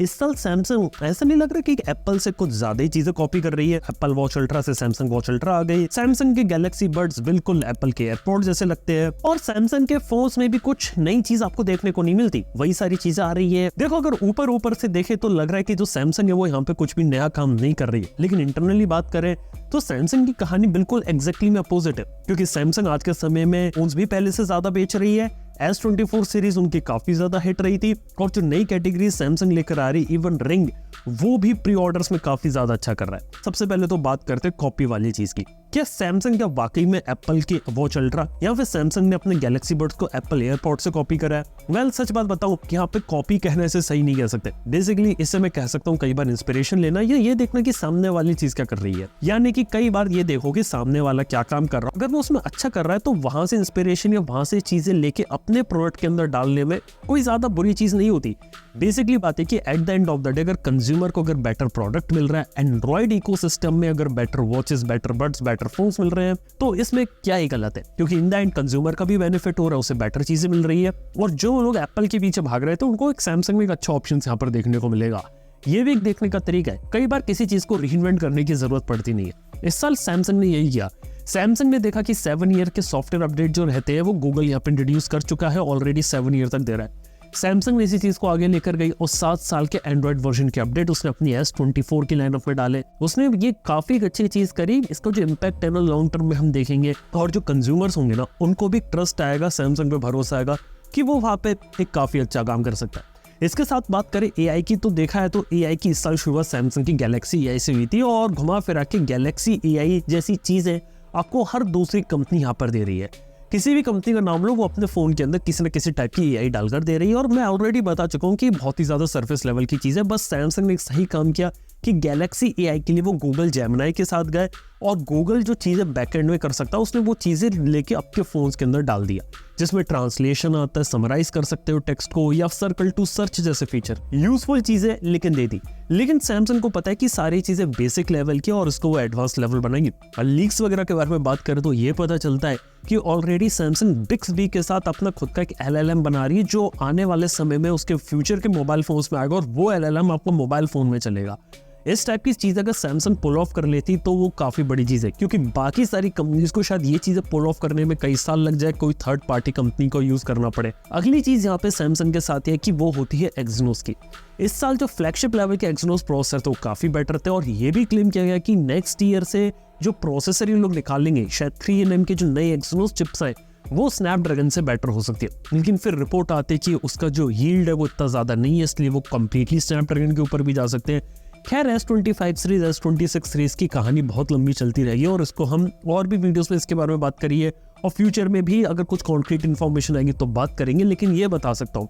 इस साल सैमसंग ऐसा नहीं लग रहा कि एप्पल से कुछ ज्यादा ही चीजें कॉपी कर रही है। एप्पल वॉच अल्ट्रा से सैमसंग वॉच अल्ट्रा आ गई, सैमसंग के गैलेक्सी बड्स बिल्कुल एप्पल के एयरपोर्ट जैसे लगते हैं, और सैमसंग के फोन्स में भी कुछ नई चीज आपको देखने को नहीं मिलती, वही सारी चीजें आ रही है। देखो, अगर ऊपर से देखे तो लग रहा है कि जो सैमसंग है वो यहाँ पे कुछ भी नया काम नहीं कर रही है, लेकिन इंटरनली बात करें तो सैमसंग की कहानी बिल्कुल एग्जैक्टली में अपोजिट है, क्योंकि सैमसंग आज के समय में फोन्स भी पहले से ज्यादा बेच रही है। S24 सीरीज उनकी काफी ज्यादा हिट रही थी, और जो नई कैटेगरी सैमसंग लेकर आ रही इवन रिंग, वो भी प्री ऑर्डर्स में काफी ज्यादा अच्छा कर रहा है। सबसे पहले तो बात करते हैं कॉपी वाली चीज की। क्या सैमसंग क्या वाकई में एप्पल की वॉच अल्ट्रा या फिर सैमसंग ने अपने गैलेक्सी बड्स को एप्पल एयरपोर्ट से कॉपी करा है? वेल, सच बात बताऊं कि यहाँ पे कॉपी कहने से सही नहीं कह सकते। बेसिकली इससे मैं कह सकता हूँ कई बार इंस्पिरेशन लेना या ये देखना कि सामने वाली चीज क्या कर रही है, यानी कि कई बार ये देखो कि सामने वाला क्या काम कर रहा है, अगर वो उसमें अच्छा कर रहा है तो वहां से इंस्पिरेशन या वहां से चीजें लेके अपने प्रोडक्ट के अंदर डालने में कोई ज्यादा बुरी चीज नहीं होती। बेसिकली बात है कि at the end of the day अगर कंज्यूमर को अगर बेटर प्रोडक्ट मिल रहा है, एंड्रॉइड इकोसिस्टम में अगर better watches, better buds, better phones मिल रहे हैं, तो इसमें क्या ही गलत है, क्योंकि इन द एंड कंज्यूमर का भी बेनिफिट हो रहा है, उसे बेटर चीजें मिल रही है। और जो लोग एप्पल के पीछे भाग रहे थे उनको एक सैमसंग में एक अच्छा ऑप्शन यहाँ पर देखने को मिलेगा। ये भी एक देखने का तरीका है। कई बार किसी चीज को रीइन्वेंट करने की जरूरत पड़ती नहीं है। इस साल सैमसंग ने यही किया। सैमसंग ने देखा कि 7 ईयर के सॉफ्टवेयर अपडेट जो रहते हैं वो गूगल यहाँ पे इंट्रोड्यूस कर चुका है, ऑलरेडी 7 ईयर तक दे रहा है। सैमसंग ने इसी चीज को आगे लेकर गई और 7 साल के एंड्रॉइड वर्जन के अपडेट उसने अपनी S24 की लाइनअप में डाले। उसने ये काफी अच्छी चीज करी। इसका जो इम्पैक्ट है ना लॉन्ग टर्म में हम देखेंगे, और जो कंज्यूमर्स होंगे ना उनको भी ट्रस्ट आएगा, सैमसंग पे भरोसा आएगा कि वो वहां पे एक काफी अच्छा काम कर सकता है। इसके साथ बात करें AI की, तो देखा है तो AI की इस साल शुरुआत सैमसंग की गैलेक्सी AI से हुई थी, और घुमा फिरा के गैलेक्सी AI जैसी चीजें आपको हर दूसरी कंपनी यहाँ पर दे रही है। किसी भी कंपनी का नाम लो, वो अपने फोन के अंदर किसी न किसी टाइप की AI डालकर दे रही है, और मैं ऑलरेडी बता चुका हूँ कि बहुत ही ज्यादा सरफेस लेवल की चीज है। बस सैमसंग ने एक सही काम किया कि गैलेक्सी AI के लिए वो गूगल जेमिनी के साथ गए, और गूगल जो चीजें बैकएंड में कर सकता है उसने वो चीजें लेके आपके फोन्स के अंदर डाल दिया, जिसमें ट्रांसलेशन आता है, समराइज कर सकते हो टेक्स्ट को, या सर्कल टू सर्च जैसे फीचर, यूजफुल चीजें लेकिन दे दी। लेकिन सैमसंग को पता है कि सारी चीजें बेसिक लेवल की और इसको वो एडवांस लेवल बनाएंगे। और लीक्स वगैरह के बारे में बात करें तो ये पता चलता है कि ऑलरेडी सैमसंग बिक्सबी के साथ अपना खुद का एक LLM बना रही है, जो आने वाले समय में उसके फ्यूचर के मोबाइल फोन्स में आएगा, और वो LLM आपको मोबाइल फोन में चलेगा। इस टाइप की चीज अगर सैमसंग पुल ऑफ कर लेती तो वो काफी बड़ी चीज है, क्योंकि बाकी सारी कंपनीज को शायद ये चीजें पुल ऑफ करने में कई साल लग जाए, कोई थर्ड पार्टी कंपनी को यूज करना पड़े। अगली चीज यहाँ पे सैमसंग के साथ है कि वो होती है एक्सिनोस की। इस साल जो फ्लैगशिप लेवल के एक्सिनोस प्रोसेसर थे वो काफी बेटर थे, और ये भी क्लेम किया गया कि नेक्स्ट ईयर से जो प्रोसेसर ये लोग निकालेंगे, शायद 3nm के जो नए एक्सिनोस चिप्स है वो स्नैपड्रैगन से बेटर हो सकती है। लेकिन फिर रिपोर्ट आती है कि उसका जो यील्ड है वो इतना ज्यादा नहीं है, इसलिए वो कंप्लीटली स्नैपड्रैगन के ऊपर भी जा सकते हैं। खैर, S25 सीरीज, S26 सीरीज की कहानी बहुत लंबी चलती रहेगी, और इसको हम और भी वीडियोस में इसके बारे में बात करिए, और फ्यूचर में भी अगर कुछ कॉन्क्रीट इन्फॉर्मेशन आएगी तो बात करेंगे। लेकिन ये बता सकता हूँ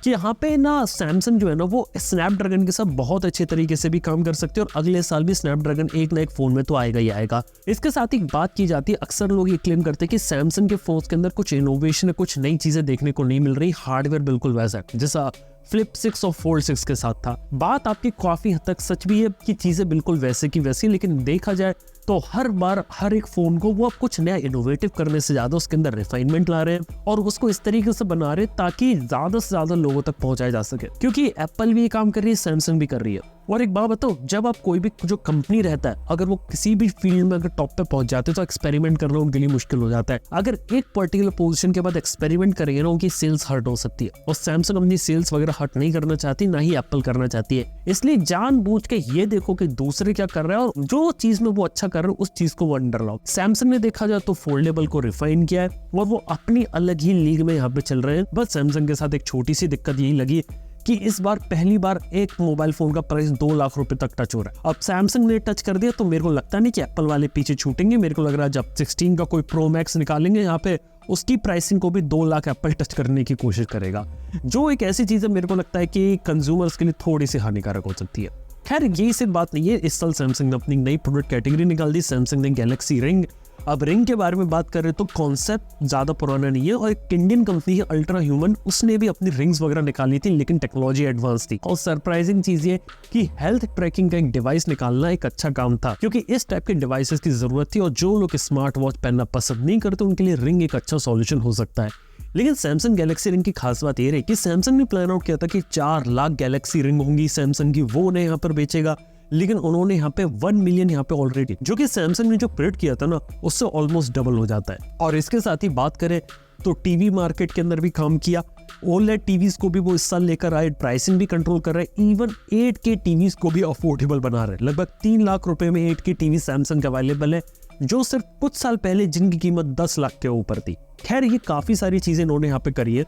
कि यहाँ पे ना सैमसंग जो है ना वो स्नैपड्रैगन के साथ बहुत अच्छे तरीके से भी काम कर सकते हैं, और अगले साल भी स्नैपड्रैगन एक ना एक फोन में तो आएगा ही आएगा। इसके साथ ही बात की जाती है, अक्सर लोग ये क्लेम करते हैं कि सैमसंग के फोन्स के अंदर कुछ इनोवेशन है, कुछ नई चीजें देखने को नहीं मिल रही। हार्डवेयर बिल्कुल वैसा है जैसा फ्लिप 6 और फोल्ड 6 के साथ था। बात आपकी काफी हद तक सच भी है कि चीजें बिल्कुल वैसे की वैसी, लेकिन देखा जाए तो हर बार हर एक फोन को वो कुछ नया इनोवेटिव करने से ज्यादा उसके अंदर रिफाइनमेंट ला रहे हैं, और उसको इस तरीके से बना रहे हैं ताकि ज्यादा से ज्यादा लोगों तक पहुंचाया जा सके। क्योंकि एप्पल भी ये काम कर रही है, सैमसंग भी कर रही है। और एक बात बताओ, जब आप कोई भी जो कंपनी रहता है, अगर वो किसी भी फील्ड में अगर टॉप पे पहुंच जाते हैं तो एक्सपेरिमेंट करना उनके लिए मुश्किल हो जाता है। अगर एक पर्टिकुलर पोजीशन के बाद एक्सपेरिमेंट करेंगे ना, उनकी सेल्स हर्ट हो सकती है, और सैमसंग अपनी सेल्स वगैरह हर्ट नहीं करना चाहती, ना ही एप्पल करना चाहती है। इसलिए जानबूझ के ये देखो कि दूसरे क्या कर रहे हैं, और जो चीज में वो अच्छा कर रहे हैं उस चीज को वो अंडर लाओ। सैमसंग ने देखा जाए तो फोल्डेबल को रिफाइन किया है, और वो अपनी अलग ही लीग में यहाँ पे चल रहे हैं। बस सैमसंग के साथ एक छोटी सी दिक्कत यही लगी कि इस बार पहली बार एक मोबाइल फोन का प्राइस 2 लाख रुपए तक टच हो रहा है। अब सैमसंग ने टच कर दिया तो मेरे को लगता नहीं कि एप्पल वाले पीछे छूटेंगे। मेरे को लग रहा है जब 16 का कोई प्रो मैक्स निकालेंगे यहाँ पे, उसकी प्राइसिंग को भी 2 लाख एप्पल टच करने की कोशिश करेगा, जो एक ऐसी चीज है मेरे को लगता है कि कंज्यूमर्स के लिए थोड़ी सी हानिकारक हो सकती है। खैर, ये सिर्फ बात नहीं है। इस साल सैमसंग ने अपनी नई प्रोडक्ट कैटेगरी निकाल दी। सैमसंग ने गैलेक्सी रिंग अब रिंग के बारे में बात करें तो कॉन्सेप्ट ज्यादा पुराना नहीं है और एक इंडियन कंपनी है अल्ट्रा ह्यूमन, उसने भी अपनी रिंग्स वगैरह निकाली थी लेकिन टेक्नोलॉजी एडवांस थी। और सरप्राइजिंग चीज ये कि हेल्थ ट्रैकिंग का एक डिवाइस निकालना एक अच्छा काम था, क्योंकि इस टाइप के डिवाइसेस की जरूरत थी और जो लोग स्मार्ट वॉच पहनना पसंद नहीं करते उनके लिए रिंग एक अच्छा सॉल्यूशन हो सकता है। लेकिन सैमसंग गैलेक्सी रिंग की खास बात ये रही कि सैमसंग ने प्लान आउट किया था कि 4 लाख गैलेक्सी रिंग होंगी सैमसंग की, वो उन्हें यहाँ पर बेचेगा, लेकिन उन्होंने यहाँ पे 1 मिलियन यहाँ पे ऑलरेडी, जो कि सैमसंग ने जो प्रिंट किया था ना उससे ऑलमोस्ट डबल हो जाता है। और इसके साथ ही बात करें तो टीवी मार्केट के अंदर भी काम किया, OLED टीवीज को भी वो इस साल लेकर आए, प्राइसिंग भी कंट्रोल कर रहे हैं, इवन 8K टीवीज को भी अफोर्डेबल बना रहे हैं। लगभग 3 लाख रुपए में 8K टीवी सैमसंग का अवेलेबल है, जो सिर्फ कुछ साल पहले जिनकी कीमत 10 लाख के ऊपर थी। खैर ये काफी सारी चीजें इन्होंने यहाँ पे करी है।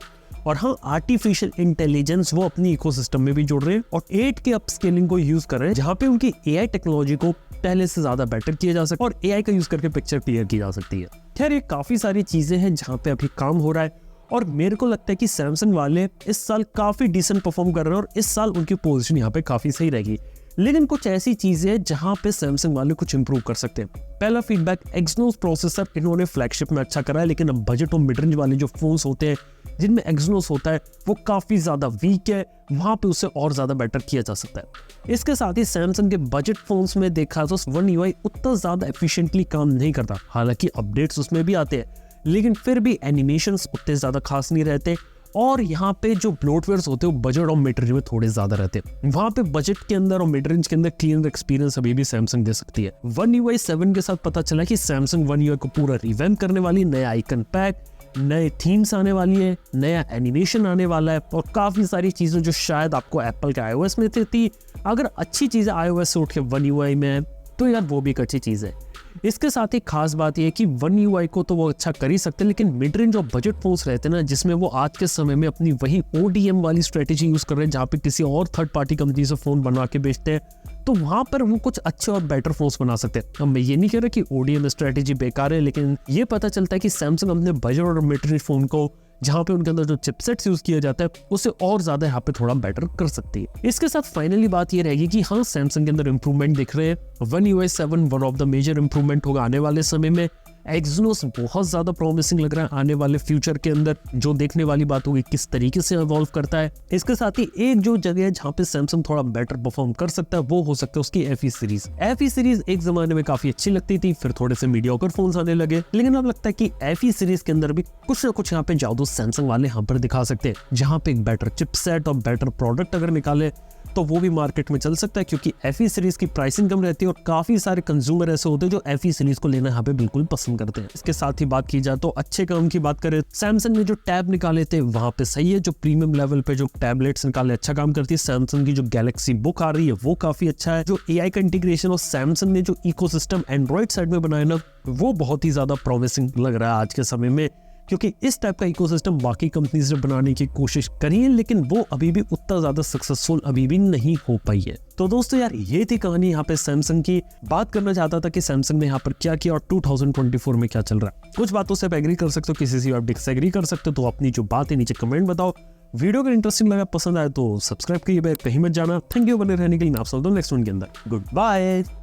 और हाँ, आर्टिफिशियल इंटेलिजेंस वो अपनी इकोसिस्टम में भी जोड़ रहे हैं और 8K अपस्केलिंग को यूज कर रहे हैं, जहाँ पे उनकी AI टेक्नोलॉजी को पहले से ज्यादा बेटर किया जा सकता है और AI का यूज करके पिक्चर क्लियर की जा सकती है। खैर ये काफी सारी चीजें हैं जहाँ पे अभी काम हो रहा है और मेरे को लगता है कि सैमसंग वाले इस साल काफी डिसेंट परफॉर्म कर रहे हैं और इस साल उनकी पोजीशन यहाँ पे काफी सही रहेगी। लेकिन कुछ ऐसी चीजें हैं जहां पे सैमसंग वाले कुछ इंप्रूव कर सकते हैं। पहला फीडबैक, एक्सनोस प्रोसेसर इन्होंने फ्लैगशिप में अच्छा करा है, लेकिन अब बजट और मिड रेंज वाले जो फोन्स होते हैं जिनमें एक्सनोस होता है वो काफी ज्यादा वीक है, वहां पे उसे और ज्यादा बेटर किया जा सकता है। इसके साथ ही सैमसंग के बजट फोन्स में देखा तो One UI उतना ज्यादा एफिशिएंटली काम नहीं करता, हालांकि अपडेट्स उसमें भी आते हैं लेकिन फिर भी एनिमेशंस उतने ज्यादा खास नहीं रहते और यहाँ पे जो ब्लोटवेयर्स होते हैं वो बजट और मिड रेंज में थोड़े ज्यादा रहते हैं। वहां पे बजट के अंदर और मिड रेंज के अंदर क्लियर एक्सपीरियंस अभी भी सैमसंग दे सकती है। One UI 7 के साथ पता चला कि सैमसंग One UI को पूरा रिवैम्प करने वाली, नया आइकन पैक, नए थीम्स आने वाली है, नया एनिमेशन आने वाला है और काफी सारी चीजें जो शायद आपको एप्पल के iOS में थी। अगर अच्छी चीजें iOS से उठ के One UI में है तो यार वो भी एक अच्छी चीज है। इसके साथ ही खास बात यह है कि One UI को तो वो अच्छा कर ही सकते हैं, लेकिन मिड रेंज और बजट फोन्स रहते हैं ना, जिसमें वो आज के समय में अपनी वही ODM वाली स्ट्रेटेजी यूज कर रहे हैं, जहाँ पे किसी और थर्ड पार्टी कंपनी से फोन बना के बेचते हैं, तो वहां पर वो कुछ अच्छे और बेटर फोन्स बना सकते हैं। अब मैं ये नहीं कह रहा कि ODM स्ट्रेटेजी बेकार है, लेकिन ये पता चलता है कि सैमसंग अपने बजट और मिड रेंज फोन को, जहाँ पे उनके अंदर जो चिपसेट्स यूज किया जाता है, उसे और ज्यादा यहाँ पे थोड़ा बेटर कर सकती है। इसके साथ फाइनली बात ये रहेगी कि हाँ, सैमसंग के अंदर इंप्रूवमेंट दिख रहे हैं। One UI 7 one of the major improvement होगा आने वाले समय में। एक्सनोस बहुत ज्यादा प्रॉमिसिंग लग रहा है आने वाले फ्यूचर के अंदर, जो देखने वाली बात होगी किस तरीके से इवॉल्व करता है। इसके साथ ही एक जो जगह है जहाँ पे सैमसंग थोड़ा बेटर परफॉर्म कर सकता है वो हो सकता है उसकी FE सीरीज। FE सीरीज एक जमाने में काफी अच्छी लगती थी, फिर थोड़े से मीडियोकर फोन्स आने लगे, लेकिन अब लगता है कि FE सीरीज के अंदर भी कुछ ना कुछ यहाँ पे जादू सैमसंग वाले यहाँ पर दिखा सकते हैं, जहाँ पे एक बेटर चिपसेट और बेटर प्रोडक्ट अगर निकाले तो वो भी मार्केट में चल सकता है, क्योंकि FE सीरीज की प्राइसिंग कम रहती है और काफी सारे कंज्यूमर ऐसे होते हैं जो FE सीरीज को लेना यहाँ पे बिल्कुल पसंद करते हैं। इसके साथ ही बात की जाए तो अच्छे काम की बात करें, सैमसंग ने जो टैब निकाले थे वहां पे सही है, जो प्रीमियम लेवल पे जो टैबलेट्स निकाले अच्छा काम करती है। सैमसंग की जो गैलेक्सी बुक आ रही है वो काफी अच्छा है। जो AI का इंटीग्रेशन और सैमसंग ने जो इकोसिस्टम एंड्रॉइड साइड में बनाया ना, वो बहुत ही ज्यादा प्रॉमिसिंग लग रहा है आज के समय में, क्योंकि इस टाइप का इकोसिस्टम बाकी कंपनीज ने बनाने की कोशिश करी है, लेकिन वो अभी भी उतना ज्यादा सक्सेसफुल अभी भी नहीं हो पाई है। तो दोस्तों यार, ये थी कहानी यहाँ पे सैमसंग की। बात करना चाहता था कि सैमसंग ने यहाँ पर क्या किया और 2024 में क्या चल रहा है। कुछ बातों से आप एग्री कर सकते हो, किसी से आप डिसएग्री कर सकते हो, तो अपनी जो बात है नीचे कमेंट बताओ। वीडियो अगर इंटरेस्टिंग लगा, पसंद आए तो सब्सक्राइब करिए, कहीं मत जाना। थैंक यू बने रहने के लिए। आप सब नेक्स्ट वन के अंदर गुड बाय।